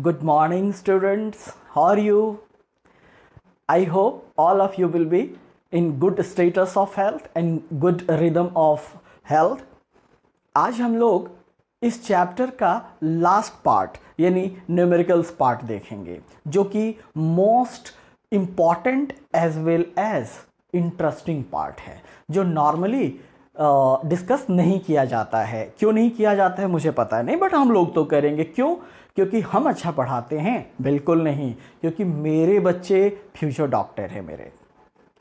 Good morning, students. How are you? I hope all of you will be in good status of health and good rhythm of health. आज हम लोग इस chapter का last part यानी numericals part देखेंगे, जो कि most important as well as interesting part है, जो नॉर्मली डिस्कस नहीं किया जाता है। क्यों नहीं किया जाता है मुझे पता नहीं, बट हम लोग तो करेंगे। क्यों? क्योंकि हम अच्छा पढ़ाते हैं? बिल्कुल नहीं, क्योंकि मेरे बच्चे फ्यूचर डॉक्टर हैं मेरे,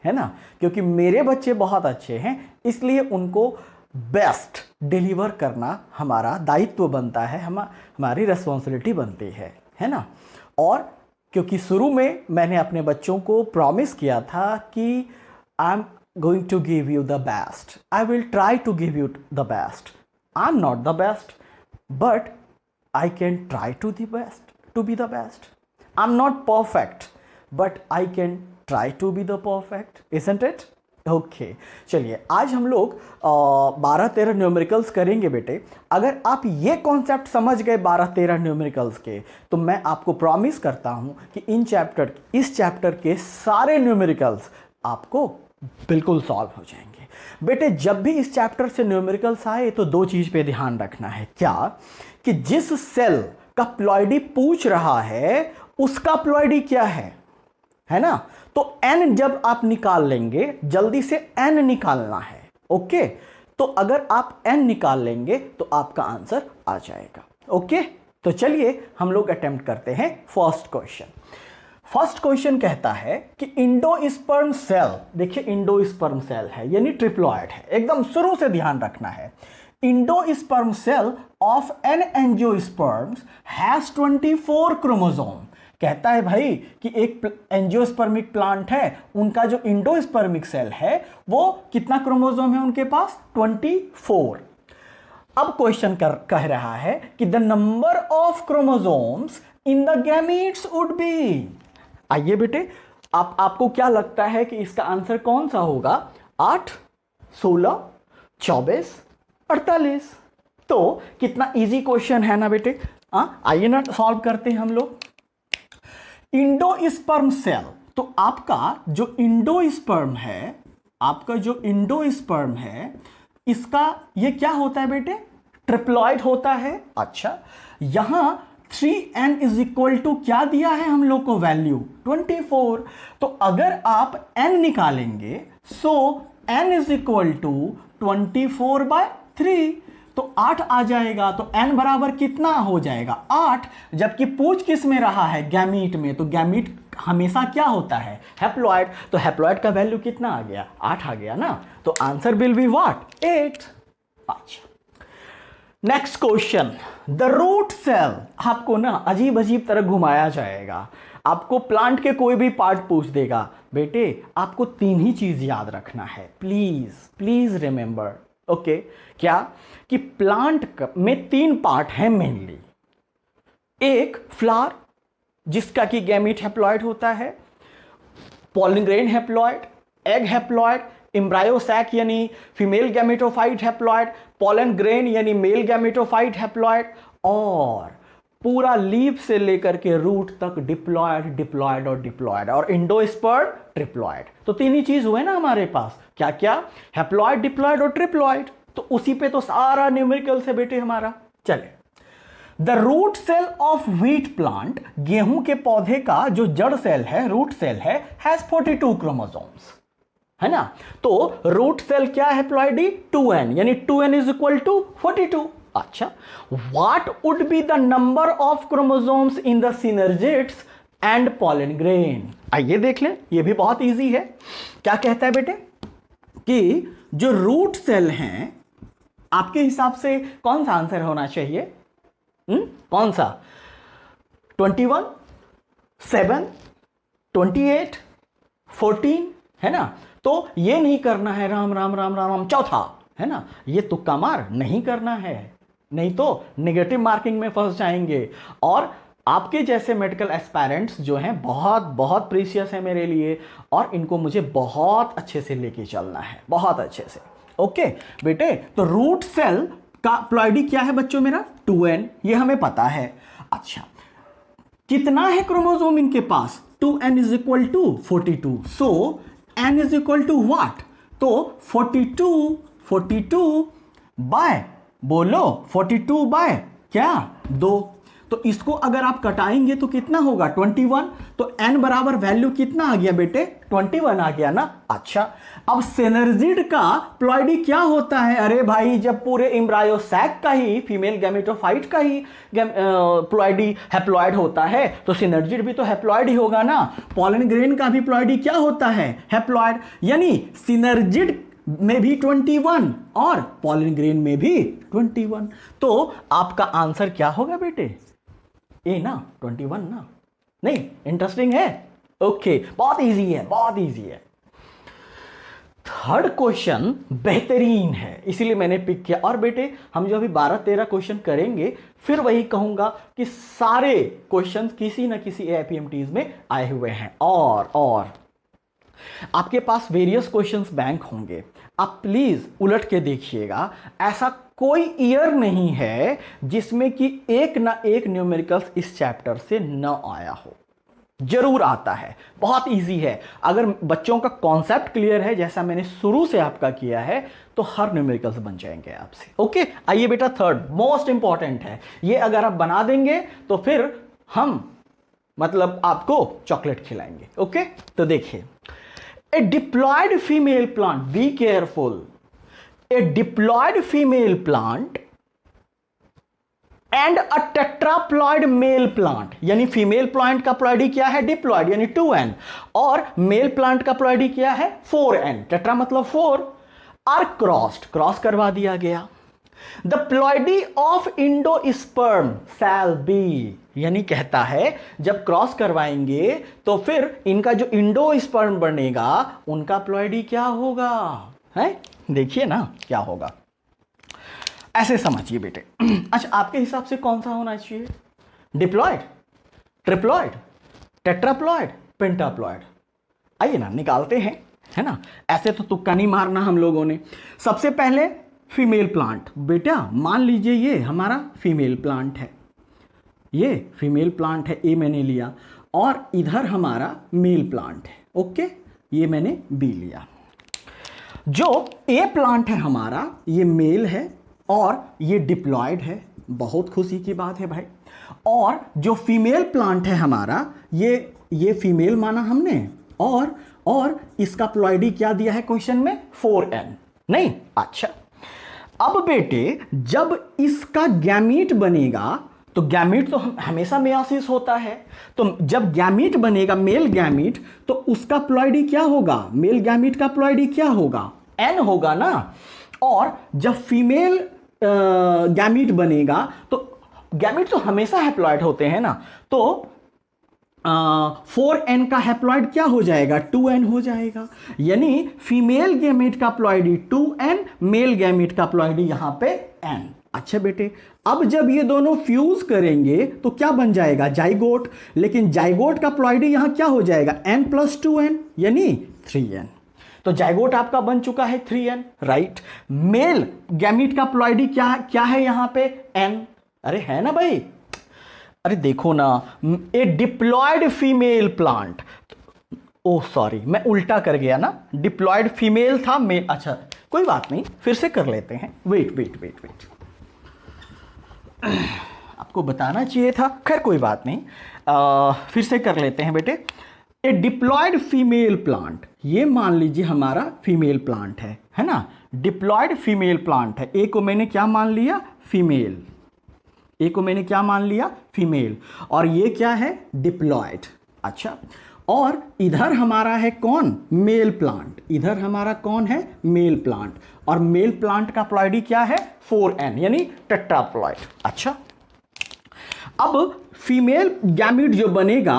है ना। क्योंकि मेरे बच्चे बहुत अच्छे हैं, इसलिए उनको बेस्ट डिलीवर करना हमारा दायित्व बनता है, हमारी रिस्पॉन्सिबिलिटी बनती है ना। और क्योंकि शुरू में मैंने अपने बच्चों को प्रॉमिस किया था कि I am going to give you the best. I will try to give you the best. I'm not the best, but I can try to be the best. I'm not perfect, but I can try to be the perfect, isn't it? Okay. चलिए आज हम लोग 12-13 numericals करेंगे बेटे। अगर आप ये concept समझ गए 12-13 न्यूमेरिकल्स के, तो मैं आपको प्रॉमिस करता हूँ कि इस चैप्टर के सारे न्यूमेरिकल्स आपको बिल्कुल सॉल्व हो जाएंगे। बेटे जब भी इस चैप्टर से न्यूमेरिकल्स आए तो दो चीज पे ध्यान रखना है। क्या? कि जिस सेल का प्लॉइडी पूछ रहा है उसका प्लॉइडी क्या है ना। तो n जब आप निकाल लेंगे, जल्दी से n निकालना है। ओके, तो अगर आप n निकाल लेंगे तो आपका आंसर आ जाएगा। ओके, तो चलिए हम लोग अटेम्प्ट करते हैं फर्स्ट क्वेश्चन। फर्स्ट क्वेश्चन कहता है कि इंडोस्पर्म सेल, देखिए इंडोस्पर्म सेल है यानी ट्रिप्लॉइड है, एकदम शुरू से ध्यान रखना है। Endosperm cell of an angiosperm has 24 chromosome. कहता है भाई कि एक एंजियोस्पर्मिक प्लांट है, उनका जो इंडोस्पर्मिक सेल है वो कितना क्रोमोसोम है उनके पास? 24। अब क्वेश्चन कह रहा है कि the number of chromosomes in the gametes would be. आइए बेटे, आपको क्या लगता है कि इसका आंसर कौन सा होगा? 8, 16, 24, 48। तो कितना इजी क्वेश्चन है ना बेटे। आइए ना सॉल्व करते हैं हम लोग। इंडोस्पर्म सेल, तो आपका जो इंडोस्पर्म है इसका ये क्या होता है बेटे? ट्रिप्लॉइड होता है। अच्छा, यहां 3n इज इक्वल टू क्या दिया है हम लोग को? वैल्यू 24। तो अगर आप n निकालेंगे, सो n इज इक्वल टू 24/3, तो 8 आ जाएगा। तो n बराबर कितना हो जाएगा? 8। जबकि पूछ किस में रहा है? गैमीट में। तो गैमीट हमेशा क्या होता है? हैप्लॉइड। तो हैप्लॉइड का वैल्यू कितना आ गया? 8 आ गया ना। तो आंसर विल बी व्हाट? 8। अच्छा, next question. The root cell, आपको ना अजीब अजीब तरह घुमाया जाएगा। आपको प्लांट के कोई भी पार्ट पूछ देगा। बेटे आपको 3 ही चीज याद रखना है, प्लीज प्लीज रिमेंबर। ओके, क्या? कि प्लांट में 3 पार्ट हैं मेनली। एक फ्लावर जिसका कि गैमीट हैप्लॉइड होता है, pollen grain haploid, egg haploid, embryo sac यानी female gametophyte haploid, pollen grain यानी मेल गैमेटोफाइट हैप्लॉइड, और पूरा लीफ से लेकर के रूट तक डिप्लॉयड और इंडोस्पर्म ट्रिप्लॉइड। तो 3 ही चीज हुए ना हमारे पास। क्या क्या? हैप्लॉइड, डिप्लॉयड और ट्रिप्लॉइड। तो उसी पे तो सारा न्यूमेरिकल से बेटे हमारा। चले, the root cell of wheat plant, गेहूं के पौधे का जो जड़ सेल है, रूट सेल है, हैज 42 क्रोमोसोम्स, है ना। तो रूट सेल क्या है? प्लॉइडी 2n, यानी 2n इज इक्वल टू 42। अच्छा, what would be the number of chromosomes in the synergids and pollen grain? आइए देख लें, यह भी बहुत इजी है। क्या कहता है बेटे कि जो रूट सेल हैं, आपके हिसाब से कौन सा आंसर होना चाहिए? कौन सा? 21, 7, 28, 14, है ना। तो ये नहीं करना है राम राम राम राम राम चौथा, है ना। ये तुक्का मार नहीं करना है, नहीं तो नेगेटिव मार्किंग में फंस जाएंगे। और आपके जैसे मेडिकल एस्पायरेंट्स जो हैं बहुत बहुत प्रीशियस है मेरे लिए, और इनको मुझे बहुत अच्छे से लेके चलना है, बहुत अच्छे से। ओके बेटे, तो रूट सेल का प्लॉइडी क्या है बच्चों मेरा? 2n, ये हमें पता है। अच्छा, कितना है क्रोमोसोम इनके पास? 2n is equal to 42. So n is equal to what? तो 42 बाय, बोलो 42 बाय क्या? 2. तो इसको अगर आप कटाएंगे तो कितना होगा? 21. तो n बराबर वैल्यू कितना आ गया बेटे? 21 आ गया ना. अच्छा, अब सिनर्जिड का प्लॉइडी क्या होता है? अरे भाई, जब पूरे एम्ब्रायो सैक का ही, फीमेल गैमेटोफाइट का ही प्लॉइडी हैप्लॉइड होता है, तो सिनर्जिड भी तो हैप्लॉइड ही होगा ना. पॉलन ग्रेन का भी प्लॉइडी क्या होता है? हैप्लॉइड. यानी सिनर्जिड में भी 21 और पॉलन ग्रेन में भी 21. तो आपका आंसर क्या होगा बेटे? ए ना, 21 ना. नहीं, इंटरेस्टिंग है. ओके, बहुत इजी है, बहुत इजी है. थर्ड क्वेश्चन बेहतरीन है, इसीलिए मैंने पिक किया. और बेटे, हम जो अभी 12-13 क्वेश्चन करेंगे, फिर वही कहूंगा कि सारे क्वेश्चन किसी ना किसी एआईपीएमटीज में आए हुए हैं. और आपके पास वेरियस क्वेश्चंस बैंक होंगे. आप प्लीज उलट के देखिएगा. ऐसा कोई ईयर नहीं है जिसमें कि एक ना एक न्यूमेरिकल्स इस चैप्टर से न आया हो. जरूर आता है. बहुत इजी है. अगर बच्चों का कॉन्सेप्ट क्लियर है, जैसा मैंने शुरू से आपका किया है, तो हर न्यूमेरिकल्स बन जाएंगे आपसे. ओके, आइए बेटा, थर्ड मोस्ट इंपॉर्टेंट है. ये अगर आप बना देंगे तो फिर हम मतलब आपको चॉकलेट खिलाएंगे. ओके, तो देखिए, a diploid female plant, be careful, a diploid female plant and a tetraploid male plant, यानी फीमेल प्लांट का प्लॉइडी क्या है? डिप्लॉइड, यानी 2n, और मेल प्लांट का प्लॉइडी क्या है? 4n. टेट्रा मतलब 4. आर क्रॉस्ड, क्रॉस करवा दिया गया. The ploidy of endosperm shall be, यानी कहता है जब क्रॉस करवाएंगे तो फिर इनका जो इंडोस्पर्म बनेगा, उनका प्लॉइडी क्या होगा? है, देखिए ना क्या होगा. ऐसे समझिए बेटे. अच्छा, आपके हिसाब से कौन सा होना चाहिए? Diploid, triploid, tetraploid, pentaploid? आइए ना, निकालते हैं, है ना. ऐसे तो तुक्का नहीं मारना हम लोगों ने. सबसे पहले फीमेल प्लांट. बेटा मान लीजिए ये हमारा फीमेल प्लांट है, ये फीमेल प्लांट है, ए मैंने लिया, और इधर हमारा मेल प्लांट है. ओके, ये मैंने बी लिया. जो ए प्लांट है हमारा, ये मेल है और ये डिप्लॉयड है. बहुत खुशी की बात है भाई. और जो फीमेल प्लांट है हमारा, ये फीमेल माना हमने, और इसका प्लॉइडी क्या दिया है क्वेश्चन में? 4n. नहीं, अच्छा. अब बेटे, जब इसका गैमीट बनेगा, तो गैमीट तो हमेशा मेयोसिस होता है, तो जब गैमीट बनेगा, मेल गैमीट, तो उसका प्लॉइडी क्या होगा? मेल गैमीट का प्लॉइडी क्या होगा? n होगा ना. और जब फीमेल गैमीट बनेगा, तो गैमीट तो हमेशा हैप्लॉइड होते हैं ना, तो 4n का हैप्लॉइड क्या हो जाएगा? 2n हो जाएगा. यानी फीमेल गैमीट का प्लॉइडी 2n, मेल गैमीट का प्लॉइडी यहां पे n. अच्छा बेटे, अब जब ये दोनों फ्यूज करेंगे तो क्या बन जाएगा? जाइगोट. लेकिन जाइगोट का प्लॉइडी यहां क्या हो जाएगा? n प्लस 2n, यानी 3n. तो जाइगोट आपका बन चुका है 3n, राइट. मेल गैमीट का प्लॉइडी क्या है यहां पे? n. अरे है ना भाई. अरे देखो ना, a diploid female plant. Oh sorry, मैं उल्टा कर गया ना. डिप्लॉयड फीमेल था, मेल. अच्छा कोई बात नहीं, फिर से कर लेते हैं. वेट आपको बताना चाहिए था. खैर कोई बात नहीं, फिर से कर लेते हैं बेटे. ए डिप्लॉयड फीमेल प्लांट, ये मान लीजिए हमारा फीमेल प्लांट है ना. डिप्लॉयड फीमेल प्लांट है. ए को मैंने क्या मान लिया? फीमेल. ए को मैंने क्या मान लिया? फीमेल. और ये क्या है? डिप्लॉयड. अच्छा, और इधर हमारा है कौन? Male plant. इधर हमारा कौन है? Male plant. और मेल प्लांट का प्लॉइडी क्या है? 4n, यानी टेट्राप्लॉइड. अच्छा, अब फीमेल गैमीट जो बनेगा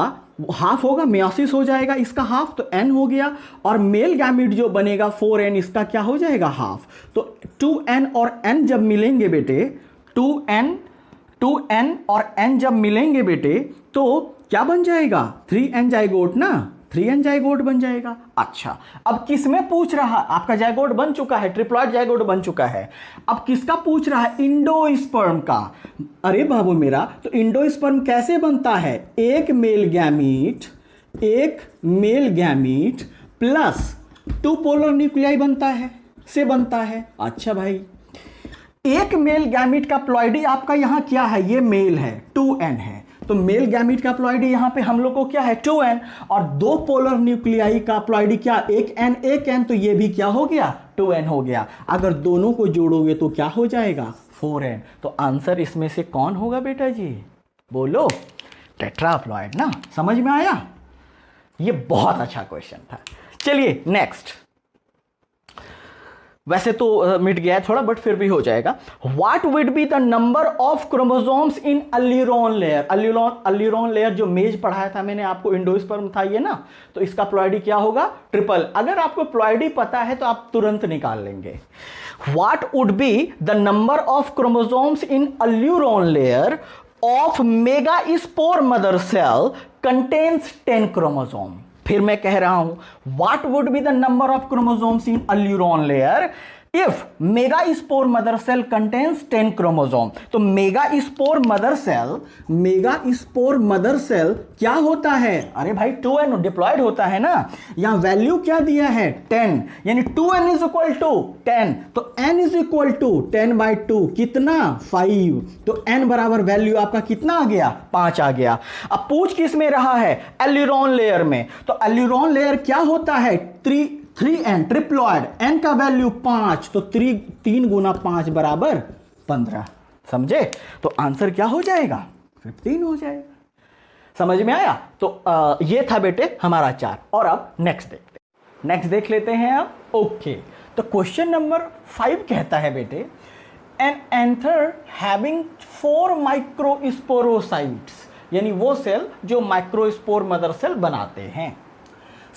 हाफ होगा, मेयोसिस हो जाएगा इसका हाफ, तो n हो गया. और मेल गैमीट जो बनेगा 4n, इसका क्या हो जाएगा? हाफ. तो 2n और n जब मिलेंगे बेटे, 2n और n जब मिलेंगे बेटे, तो क्या बन जाएगा? 3n जाइगोट ना. 3n जाइगोट बन जाएगा। अच्छा, अब किस में पूछ रहा है? आपका जाइगोट बन चुका है, ट्रिप्लॉइड जाइगोट बन चुका है। अब किसका पूछ रहा है? इंडोस्पर्म का। अरे बाबू मेरा, तो इंडोस्पर्म कैसे बनता है? एक male gamete plus 2 polar nuclei बनता है। अच्छा भाई, एक मेल गैमीट का प्लॉइडी आपका यहां क्या है? ये मेल है, 2n है, तो मेल गैमीट का प्लॉइडी यहां पे हम लोग को क्या है? 2n। और 2 पोलर न्यूक्लियाई का प्लॉइडी क्या? एक n, तो ये भी क्या हो गया? 2n हो गया। अगर दोनों को जोड़ोगे तो क्या हो जाएगा? 4n। तो आंसर इसमें से कौन होगा बेटा जी? बोलो। टेट्राप्लॉइड ना। समझ में आया? ये बहुत अच्छा क्वेश्चन था। चलिए नेक्स्ट। वैसे तो मिट गया है थोड़ा, बट फिर भी हो जाएगा। What would be the number of chromosomes in aleurone layer? Aleurone layer जो मेज पढ़ाया था मैंने आपको, इंडोस्पर्म था ये ना, तो इसका प्लॉइडी क्या होगा? ट्रिपल। अगर आपको प्लॉइडी पता है तो आप तुरंत निकाल लेंगे। What would be the number of chromosomes in aleurone layer of megaspore mother cell contains 10 chromosome? फिर मैं कह रहा हूं, what would be the number of chromosomes in aleurone layer if megaspore mother cell contains 10 chromosome? तो megaspore mother cell क्या होता है? अरे भाई 2n डिप्लॉयड होता है ना। यहां वैल्यू क्या दिया है? 10, यानी 2n इज इक्वल टू 10, तो n इज इक्वल टू 10/2 कितना? 5। तो n बराबर वैल्यू आपका कितना आ गया? 5 आ गया। अब पूछ किस में रहा है? एल्यूरोन लेयर में। तो एल्यूरोन लेयर क्या होता है? 3n ट्रिप्लॉइड, n का वैल्यू 5, तो 3 गुना 5 बराबर 15। समझे? तो आंसर क्या हो जाएगा? 15 हो जाएगा। समझ में आया? तो ये था बेटे हमारा 4। और अब नेक्स्ट देख लेते हैं अब। ओके, तो क्वेश्चन नंबर 5 कहता है बेटे, एन एंथर हैविंग 4 माइक्रोस्पोरोसाइट्स, यानी वो सेल जो माइक्रोस्पोर मदर सेल बनाते हैं,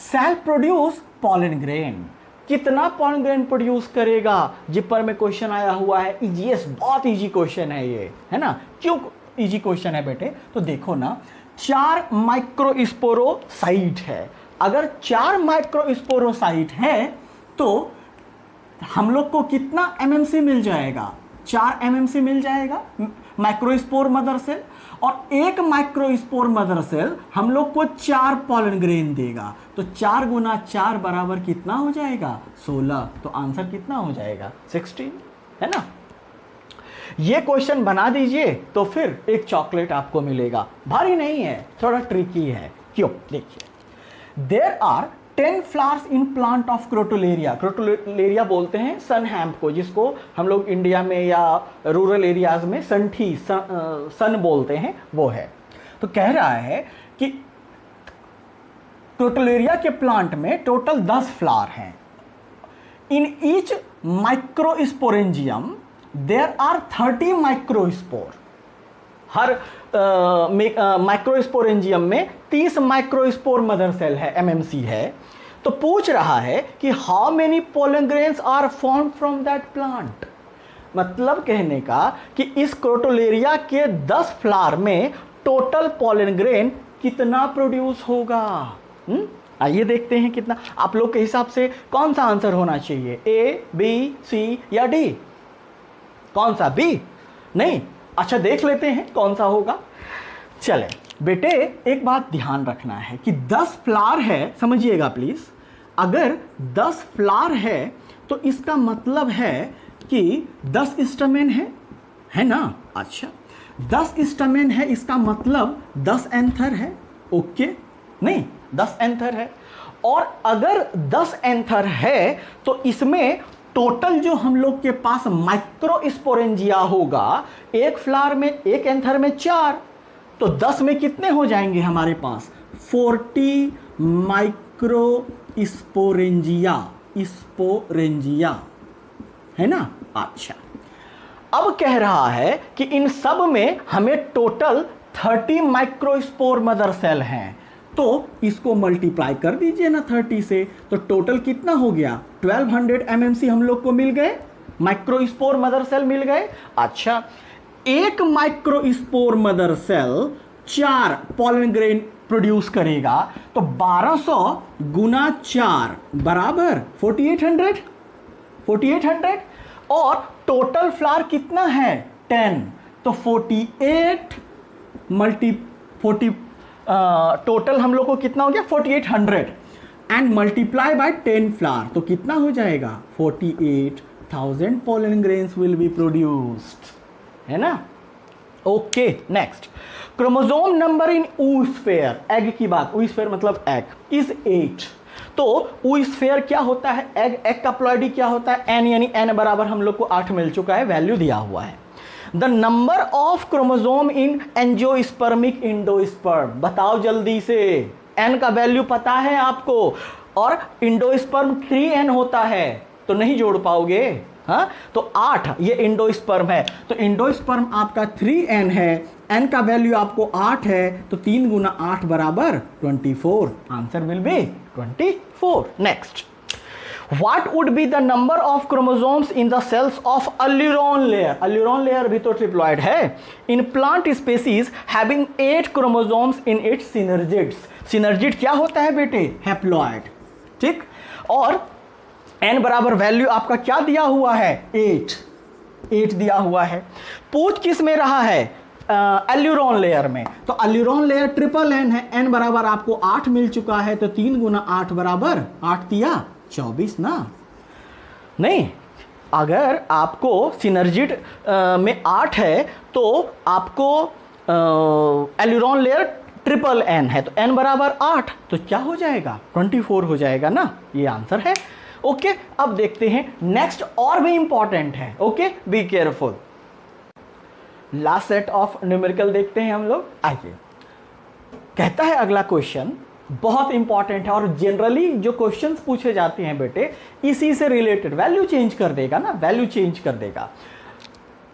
सेल प्रोड्यूस पॉलन ग्रेन। कितना पॉलन ग्रेन प्रोड्यूस करेगा? जिपर में क्वेश्चन आया हुआ है, इजीएस, बहुत इजी क्वेश्चन है ये, है ना। क्यों इजी क्वेश्चन है बेटे? तो देखो ना, 4 माइक्रोस्पोरोसाइट है। अगर 4 माइक्रोस्पोरोसाइट है तो हम लोग को कितना एमएमसी मिल जाएगा? 4 एमएमसी मिल जाएगा माइक्रोस्पोर मदर सेल। और एक माइक्रोस्पोर मदर सेल हम लोग को 4 पॉलन ग्रेन देगा, तो 4 गुना 4 बराबर कितना हो जाएगा? 16। तो आंसर कितना हो जाएगा? 16, है ना। ये क्वेश्चन बना दीजिए तो फिर एक चॉकलेट आपको मिलेगा। भारी नहीं है, थोड़ा ट्रिकी है। क्यों? देखिए, there are 10 flowers in plant of crotalaria. Crotalaria बोलते हैं सन हैम्प को, जिसको हम लोग इंडिया में या रूरल एरियाज में संठी सन बोलते हैं, वो है। तो कह रहा है कि क्रोटोलेरिया के प्लांट में टोटल 10 फ्लावर हैं। In each microsporangium there are 30 microspore. हर माइक्रोस्पोरेंजियम में 30 माइक्रोस्पोर मदर सेल है, एमएमसी है। तो पूछ रहा है कि how many pollen grains are form from that plant. मतलब कहने का कि इस क्रोटोलेरिया के 10 फ्लावर में टोटल पोलन ग्रेन कितना प्रोड्यूस होगा। आइए देखते हैं कितना। आप लोग के हिसाब से कौन सा आंसर होना चाहिए? ए, बी, सी या डी? कौन सा? बी? नहीं? अच्छा, देख लेते हैं कौन सा होगा। चले बेटे, एक बात ध्यान रखना है कि 10 फ्लावर है, समझिएगा प्लीज। अगर 10 फ्लावर है तो इसका मतलब है कि 10 स्टमेन है ना। अच्छा, 10 स्टमेन है, इसका मतलब 10 एंथर है। ओके, नहीं, 10 एंथर है। और अगर 10 एंथर है तो इसमें टोटल जो हम लोग के पास माइक्रोस्पोरेंजिया होगा, एक फ्लावर में, एक एंथर में 4, तो 10 में कितने हो जाएंगे हमारे पास? 40 माइक्रोस्पोरेंजिया, है ना। अच्छा, अब कह रहा है कि इन सब में हमें टोटल 30 माइक्रोस्पोर मदर सेल हैं, तो इसको मल्टीप्लाई कर दीजिए ना 30 से, तो टोटल कितना हो गया? 1200 एमएमसी हम लोग को मिल गए, माइक्रोस्पोर मदर सेल मिल गए। अच्छा, एक microspore mother cell 4 pollen grain produce करेगा, तो 1200 गुना 4 बराबर 4800 और टोटल फ्लावर कितना है 10, तो 48 मल्टी 40 टोटल हम लोग को कितना हो गया 4800 एंड मल्टीप्लाई बाय 10 फ्लावर, तो कितना हो जाएगा 48,000 pollen grains will be produced, है ना। ओके नेक्स्ट, क्रोमोसोम नंबर इन oosphere, एग की बात, oosphere मतलब एग, इज 8। तो oosphere क्या होता है, एग का प्लॉइडी क्या होता है n, यानी n बराबर हम लोग को 8 मिल चुका है, वैल्यू दिया हुआ है। The number of chromosome in angiospermic endosperm, बताओ जल्दी से, n का वैल्यू पता है आपको, और इंडोस्पर्म 3n होता है, तो नहीं जोड़ पाओगे, हाँ, तो 8 ये इंडोस्पर्म है, तो इंडोस्पर्म आपका 3n है, n का वैल्यू आपको 8 है, तो 3 गुना 8 बराबर 24, answer will be 24। Next, What would be the number of chromosomes in the cells of alluron layer? Alluron layer भी तो ट्रिप्लॉइड है। In plant species having 8 chromosomes in its synergids. Synergid क्या होता है बेटे? Haploid, ठीक। और n बराबर वैल्यू आपका क्या दिया हुआ है 8 दिया हुआ है। पूछ किस में रहा है एल्यूरॉन लेयर में, तो एल्यूरॉन लेयर ट्रिपल n है, n बराबर आपको 8 मिल चुका है, तो 3 गुना 8 बराबर 8 दिया 24 ना। नहीं, अगर आपको सिनर्जिड में 8 है तो आपको एल्यूरॉन लेयर ट्रिपल n है, तो n बराबर 8, तो क्या हो जाएगा 24 हो जाएगा ना, ये आंसर है। ओके, अब देखते हैं नेक्स्ट, और भी इंपॉर्टेंट है, okay be careful. Last set of numerical देखते हैं हम लोग, आइए। कहता है अगला क्वेश्चन बहुत इंपॉर्टेंट है, और जनरली जो क्वेश्चंस पूछे जाते हैं बेटे इसी से रिलेटेड, वैल्यू चेंज कर देगा ना, वैल्यू चेंज कर देगा।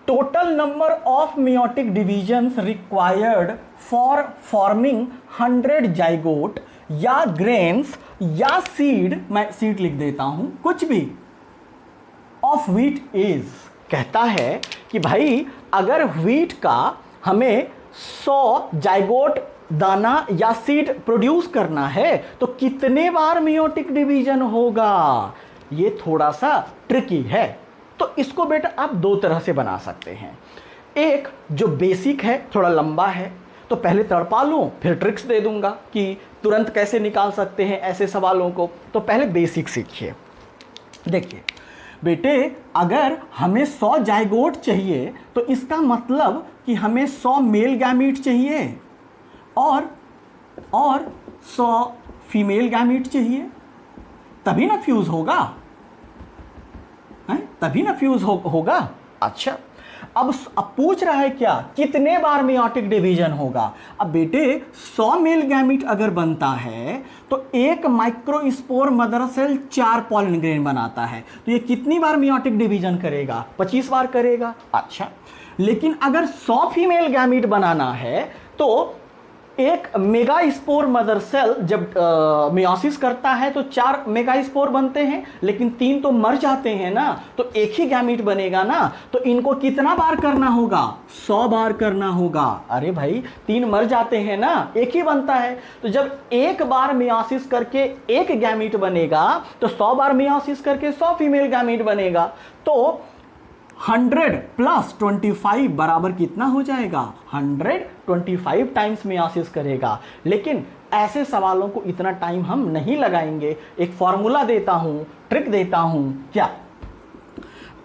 Total number of meiotic divisions required for forming 100 zygote या ग्रेन्स या सीड, मैं सीड लिख देता हूं, कुछ भी, ऑफ व्हीट इज। कहता है कि भाई अगर व्हीट का हमें 100 जाइगोट दाना या सीड प्रोड्यूस करना है तो कितने बार मियोटिक डिवीजन होगा, ये थोड़ा सा ट्रिकी है। तो इसको बेटा आप दो तरह से बना सकते हैं। एक जो बेसिक है, थोड़ा लंबा है, तो पहले तड़पा लूं फिर ट्रिक्स दे दूंगा कि तुरंत कैसे निकाल सकते हैं ऐसे सवालों को। तो पहले बेसिक सीखिए। देखिए बेटे, अगर हमें 100 जाइगोट चाहिए तो इसका मतलब कि हमें 100 मेल गैमीट चाहिए और 100 फीमेल गैमीट चाहिए, तभी ना फ्यूज होगा, है? तभी ना फ्यूज होगा। अच्छा, अब पूछ रहा है क्या, कितने बार मियोटिक डिवीजन होगा। अब बेटे 100 मेल गैमीट अगर बनता है तो एक microspore mother cell 4 pollen grain बनाता है, तो ये कितनी बार मियोटिक डिवीजन करेगा, 25 बार करेगा। अच्छा, लेकिन अगर 100 फीमेल गैमीट बनाना है तो एक मेगा स्पोर मदर सेल जब मियोसिस करता है तो 4 मेगा स्पोर बनते हैं, लेकिन 3 तो मर जाते हैं ना, तो एक ही गैमीट बनेगा ना, तो इनको कितना बार करना होगा, 100 बार करना होगा। अरे भाई 3 मर जाते हैं ना, एक ही बनता है, तो जब एक बार मियोसिस करके एक गैमीट बनेगा तो 100 बार मियोसिस करके 100 फीमेल गैमीट बनेगा, तो 100 प्लस 25 बराबर कितना हो जाएगा, 125 टाइम्स मियोसिस करेगा। लेकिन ऐसे सवालों को इतना टाइम हम नहीं लगाएंगे। एक फॉर्मूला देता हूं, ट्रिक देता हूं, क्या,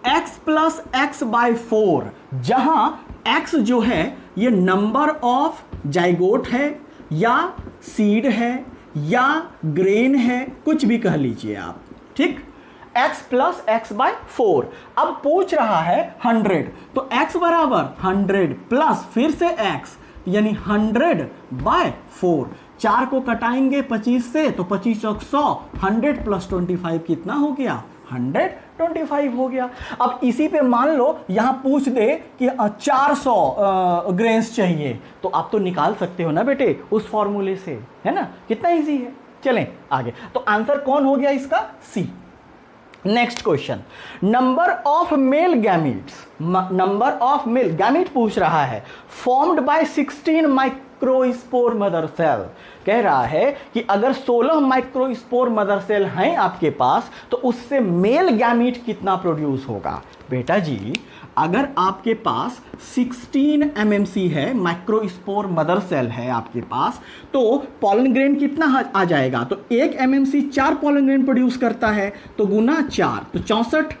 x प्लस एक्स बाय 4, जहां x जो है ये नंबर ऑफ जाइगोट है या सीड है या ग्रेन है, कुछ भी कह लीजिए आप, ठीक। x प्लस एक्स बाय 4, अब पूछ रहा है 100, तो x बराबर 100 प्लस फिर से x यानी 100 बाय 4, 4 को कटाएंगे 25 से तो 25 चौक 100, 100 प्लस 25 कितना हो गया, 125 हो गया। अब इसी पे मान लो यहां पूछ दे कि 400 ग्रेन्स चाहिए, तो आप तो निकाल सकते हो ना बेटे उस फॉर्मूले से, है ना, कितना इजी है। चलें आगे, तो आंसर कौन हो गया इसका, C. Next question, number of male gametes, number of male gamete पूछ रहा है, formed by 16 microspore mother cell. कह रहा है कि अगर 16 माइक्रोस्पोर मदर सेल हैं आपके पास तो उससे मेल गैमीट कितना प्रोड्यूस होगा। बेटा जी अगर आपके पास 16 MMC है, माइक्रोस्पोर मदर सेल है आपके पास, तो पॉलन ग्रेन कितना आ जाएगा। तो 1 MMC 4 पॉलन ग्रेन प्रोड्यूस करता है, तो गुना 4 तो 64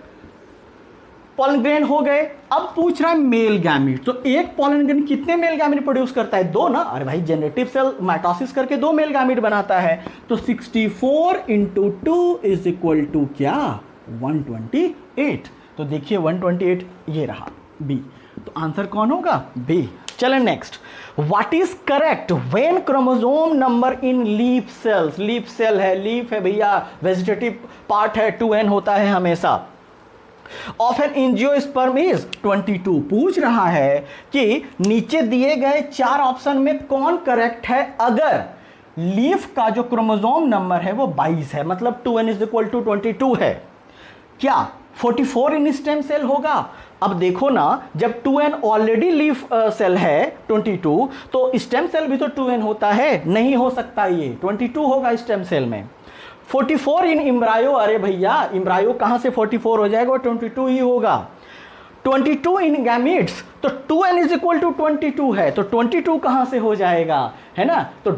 पॉलन ग्रेन हो गए। अब पूछ रहा है मेल गैमीट, तो एक पॉलन ग्रेन कितने मेल गैमीट प्रोड्यूस करता है, 2 ना। अरे भाई जेनेटिव सेल माइटोसिस करके 2 मेल गैमीट बनाता है, तो 64 × 2 इज इक्वल टू क्या, 128। तो देखिए 128 ये रहा बी, तो आंसर कौन होगा, बी। चलें next, what is correct when chromosome number in leaf cells. Leaf cell है, लीफ है भैया, वेजिटेटिव पार्ट है, 2n होता है हमेशा। Of an angiosperm is 22। पूछ रहा है कि नीचे दिए गए 4 ऑप्शन में कौन करेक्ट है अगर लीफ का जो क्रोमोसोम नंबर है वो 22 है, मतलब 2n इज इक्वल टू 22 है। क्या 44 इन स्टेम सेल होगा। अब देखो ना, जब 2n ऑलरेडी लीफ सेल है 22, तो स्टेम सेल भी तो 2n होता है, नहीं हो सकता, ये 22 होगा स्टेम सेल में। 44 इन इम्ब्रायो, अरे भैया इम्ब्रायो कहां से 44 हो जाएगा, 22 ही होगा। 22 इन गैमीट्स, तो 2n इज इक्वल टू 22 है, तो 22 कहां से हो जाएगा, है ना। तो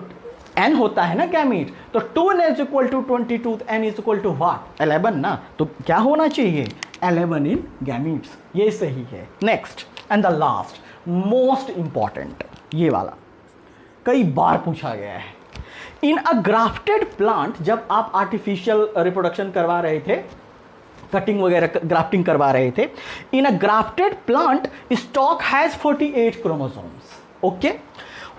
n होता है ना गैमीट, तो 2n is equal to 22, n is equal to what, 11 ना। तो क्या होना चाहिए, 11 इन गैमीट्स, ये सही है। Next and the last most important, ये वाला कई बार पूछा गया है। इन अ ग्राफ्टेड प्लांट, जब आप आर्टिफिशियल रिप्रोडक्शन करवा रहे थे, कटिंग वगैरह ग्राफ्टिंग करवा रहे थे, in a grafted plant stock has 48 chromosomes, okay,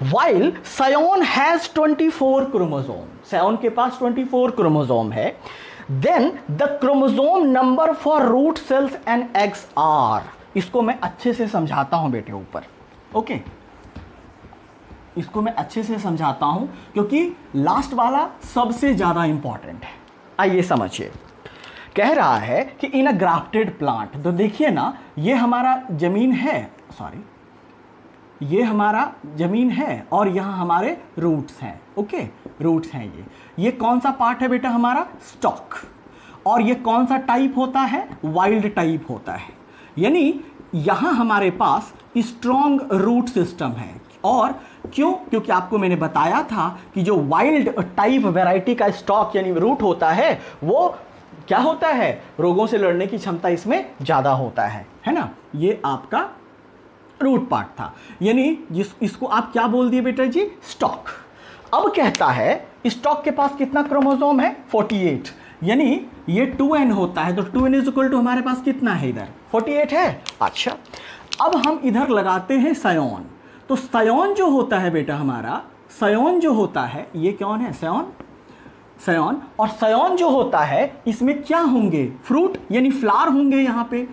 while scion has 24 chromosome. scion के पास 24 क्रोमोसोम है। then the chromosome number for root cells and eggs are, इसको मैं अच्छे से समझाता हूं बेटे ऊपर, ओके इसको मैं अच्छे से समझाता हूं क्योंकि लास्ट वाला सबसे ज्यादा इंपॉर्टेंट है। आइए समझिए, कह रहा है कि इन अ ग्राफ्टेड प्लांट, तो देखिए ना ये हमारा जमीन है, सॉरी ये हमारा जमीन है और यहाँ हमारे रूट्स हैं, ओके रूट्स हैं। ये कौन सा पार्ट है बेटा, हमारा स्टॉक। और ये कौन सा टाइप होता है, वाइल्ड टाइप होता है। यानी यहाँ हमारे पास स्ट्रॉन्ग रूट सिस्टम है। और क्यों, क्योंकि आपको मैंने बताया था कि जो वाइल्ड टाइप वैरायटी का स्टॉक यानी रूट होता है वो क्या होता है, रोगों से लड़ने की क्षमता इसमें ज़्यादा होता है ना। ये आपका रूट पार्ट था, यानी इसको आप क्या बोल दिए बेटा जी, स्टॉक। अब कहता है स्टॉक के पास कितना क्रोमोसोम है, 48, यानी ये 2n होता है, तो 2n इज इक्वल टू हमारे पास कितना है, इधर 48 है। अच्छा अब हम इधर लगाते हैं सायोन, तो सायोन जो होता है बेटा हमारा, सायोन जो होता है ये कौन है, सायोन। और सायोन जो होता है इसमें क्या होंगे, फ्रूट यानी फ्लावर होंगे यहाँ पे,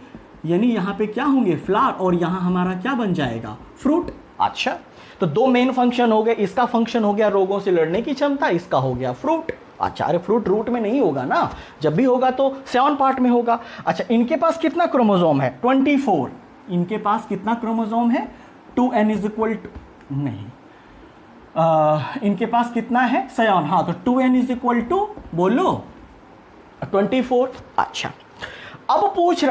यानी यहाँ पे क्या होंगे, फ्लावर, और यहाँ हमारा क्या बन जाएगा, फ्रूट। अच्छा तो 2 मेन फंक्शन हो गए, इसका फंक्शन हो गया रोगों से लड़ने की क्षमता, इसका हो गया फ्रूट। अच्छा अरे फ्रूट रूट में नहीं होगा ना, जब भी होगा तो 7 पार्ट में होगा। अच्छा इनके पास कितना क्रोमोसोम है, 24। इनके पास कितना क्रोमोसोम है, 2n इज इक्वल टू, नहीं इनके पास कितना है, 7, हाँ तो 2n इज इक्वल टू बोलो 24। अच्छा अब पूछ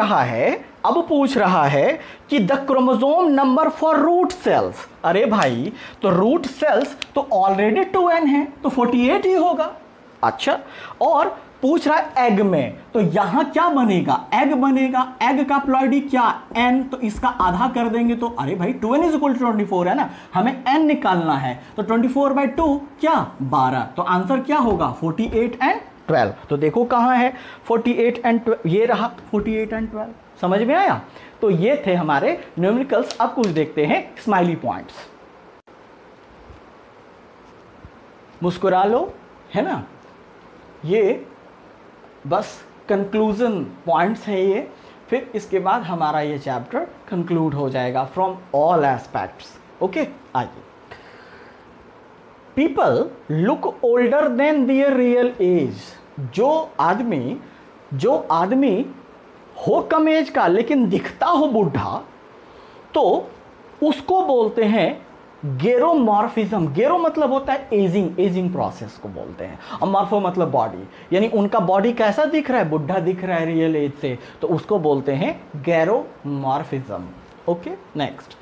रहा है कि the chromosome number for root cells. अरे भाई तो रूट सेल्स तो ऑलरेडी 2n है, तो 48 ही होगा। अच्छा और पूछ रहा है एग में, तो यहां क्या बनेगा, एग बनेगा। एग का प्लॉइडी क्या, n, तो इसका आधा कर देंगे तो अरे भाई 2n इज इक्वल टू 24 है ना, हमें n निकालना है, तो 24/2 क्या, 12। तो आंसर क्या होगा, 48 एंड 12। तो देखो कहां है 48 एंड 12, ये रहा 48 एंड 12। समझ में आया। तो ये थे हमारे न्यूमेरिकल्स। अब कुछ देखते हैं स्माइली पॉइंट्स। मुस्कुरा लो, है ना, ये बस कंक्लूजन पॉइंट्स हैं ये, फिर इसके बाद हमारा ये चैप्टर कंक्लूड हो जाएगा फ्रॉम ऑल एस्पेक्ट्स। ओके आइए, people look older than their real age. जो आदमी हो कम एज का लेकिन दिखता हो बूढ़ा, तो उसको बोलते हैं गेरोमॉर्फिज्म, गेरो मतलब होता है एजिंग, एजिंग प्रोसेस को बोलते हैं, और मॉर्फो मतलब बॉडी, यानी उनका बॉडी कैसा दिख रहा है, बुढ़ा दिख रहा है रियल एज से, तो उसको बोलते हैं geromorphism. Okay, next,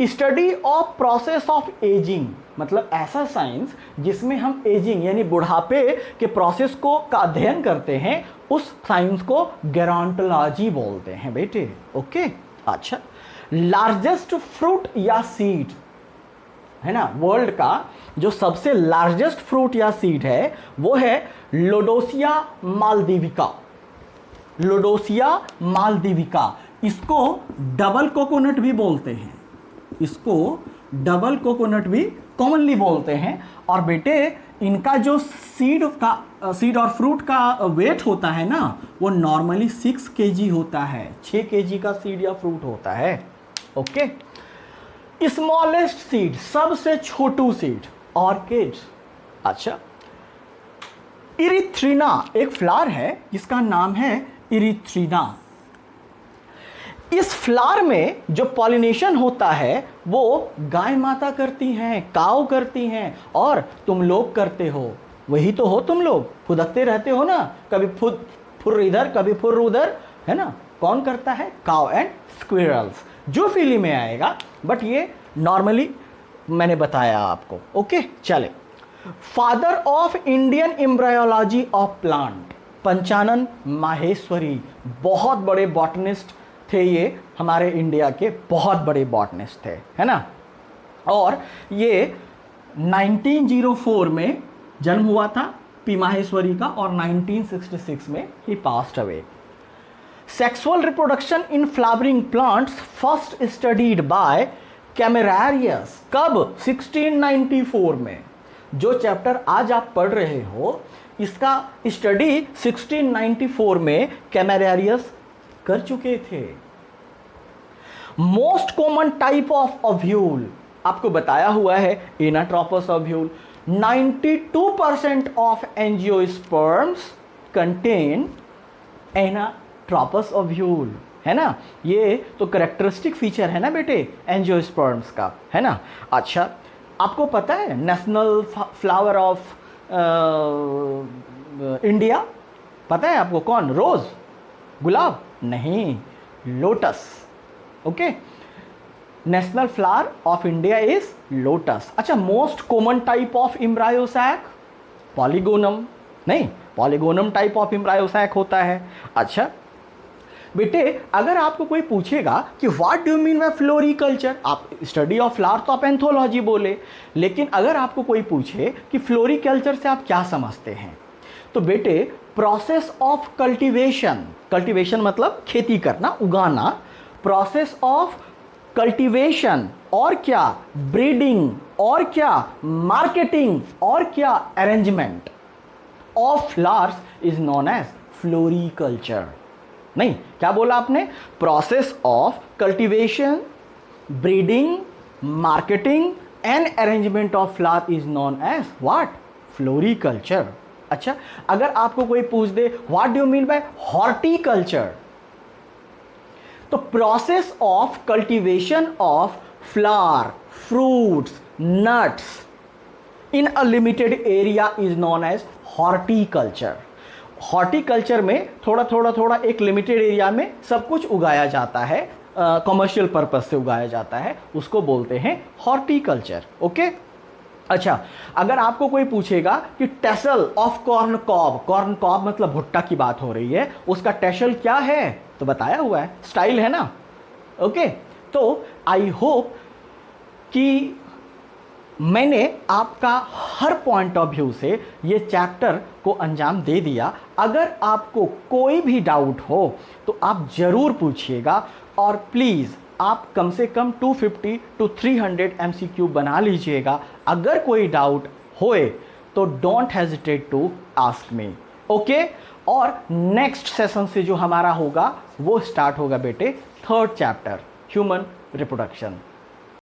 study of process of ageing, मतलब ऐसा साइंस जिसमें हम एजिंग यानी बुढ़ापे के प्रोसेस को का अध्ययन करते हैं, उस साइंस को गेरोंटोलॉजी बोलते हैं बेटे। ओके, अच्छा, लार्जेस्ट फ्रूट या सीड है ना, वर्ल्ड का जो सबसे लार्जेस्ट फ्रूट या सीड है वो है लोडोसिया मालदीविका, लोडोसिया मालदीविका। इसको डबल कोकोनट भी बोलते हैं, इसको डबल कोकोनट भी कॉमनली बोलते हैं। और बेटे इनका जो सीड और फ्रूट का वेट होता है ना, वो नॉर्मली 6 kg होता है, 6 kg का सीड या फ्रूट होता है। ओके, स्मॉलेस्ट सीड, सबसे छोटू सीड, ऑर्किड। अच्छा, इरिथ्रिना एक फ्लावर है जिसका नाम है इरिथ्रिना। इस फ्लावर में जो पॉलिनेशन होता है वो गाय माता करती हैं, काऊ करती हैं, और तुम लोग करते हो, वही तो हो तुम लोग, फुदकते रहते हो ना, कभी फुर इधर कभी फुर उधर, है ना। कौन करता है? काऊ एंड स्क्विरल्स। जो फीली में आएगा, बट ये नॉर्मली मैंने बताया आपको। ओके, चले। Father of Indian embryology of plant, Panchanan Maheshwari, बहुत बड़े बॉटनिस्ट थे ये, हमारे इंडिया के बहुत बड़े बॉटनिस्ट थे, है ना। और ये 1904 में जन्म हुआ था पी माहेश्वरी का, और 1966 में ही passed away. Sexual reproduction in flowering plants first studied by Camerarius, कब? 1694 में। जो चैप्टर आज आप पढ़ रहे हो इसका स्टडी 1694 में कैमेरारियस कर चुके थे। Most common type of ovule आपको बताया हुआ है anatropous ovule. 92% of angiosperms contain anatropous ovule, है ना। ये तो कैरेक्टरिस्टिक फीचर है ना बेटे एंजियोस्पर्म्स का, है ना। अच्छा, आपको पता है नेशनल फ्लावर ऑफ इंडिया पता है आपको? कौन? रोज, गुलाब? नहीं, lotus. Okay, national flower of India is lotus. अच्छा, most common type of embryo sac polygonum, नहीं, polygonum type of embryo sac होता है। अच्छा बेटे, अगर आपको कोई पूछेगा कि what do you mean by floriculture, आप स्टडी ऑफ फ्लावर तो आप एंथोलॉजी बोले, लेकिन अगर आपको कोई पूछे कि फ्लोरिकल्चर से आप क्या समझते हैं, तो बेटे प्रोसेस ऑफ कल्टीवेशन, कल्टीवेशन मतलब खेती करना, उगाना, प्रोसेस ऑफ कल्टीवेशन, और क्या? ब्रीडिंग, और क्या? मार्केटिंग, और क्या? Arrangement of flowers is known as floriculture. नहीं, क्या बोला आपने? Process of cultivation, breeding, marketing and arrangement of flower is known as what? Floriculture. अच्छा, अगर आपको कोई पूछ दे what do you mean by horticulture, तो process of cultivation of flower, fruits, nuts in a limited area is known as horticulture. Horticulture में थोड़ा एक लिमिटेड एरिया में सब कुछ उगाया जाता है, कमर्शियल पर्पस से उगाया जाता है, उसको बोलते हैं हॉर्टिकल्चर। ओके, अच्छा, अगर आपको कोई पूछेगा कि tassel of corn cob, corn cob मतलब भुट्टा की बात हो रही है, उसका टेसल क्या है, तो बताया हुआ है, स्टाइल है ना। ओके, तो आई होप कि मैंने आपका हर पॉइंट ऑफ व्यू से ये चैप्टर को अंजाम दे दिया। अगर आपको कोई भी डाउट हो तो आप ज़रूर पूछिएगा, और प्लीज़ आप कम से कम 250 to 300 MCQ बना लीजिएगा। अगर कोई डाउट होए तो don't hesitate to ask me. Okay, और नेक्स्ट सेशन से जो हमारा होगा वो स्टार्ट होगा बेटे 3rd चैप्टर ह्यूमन रिप्रोडक्शन।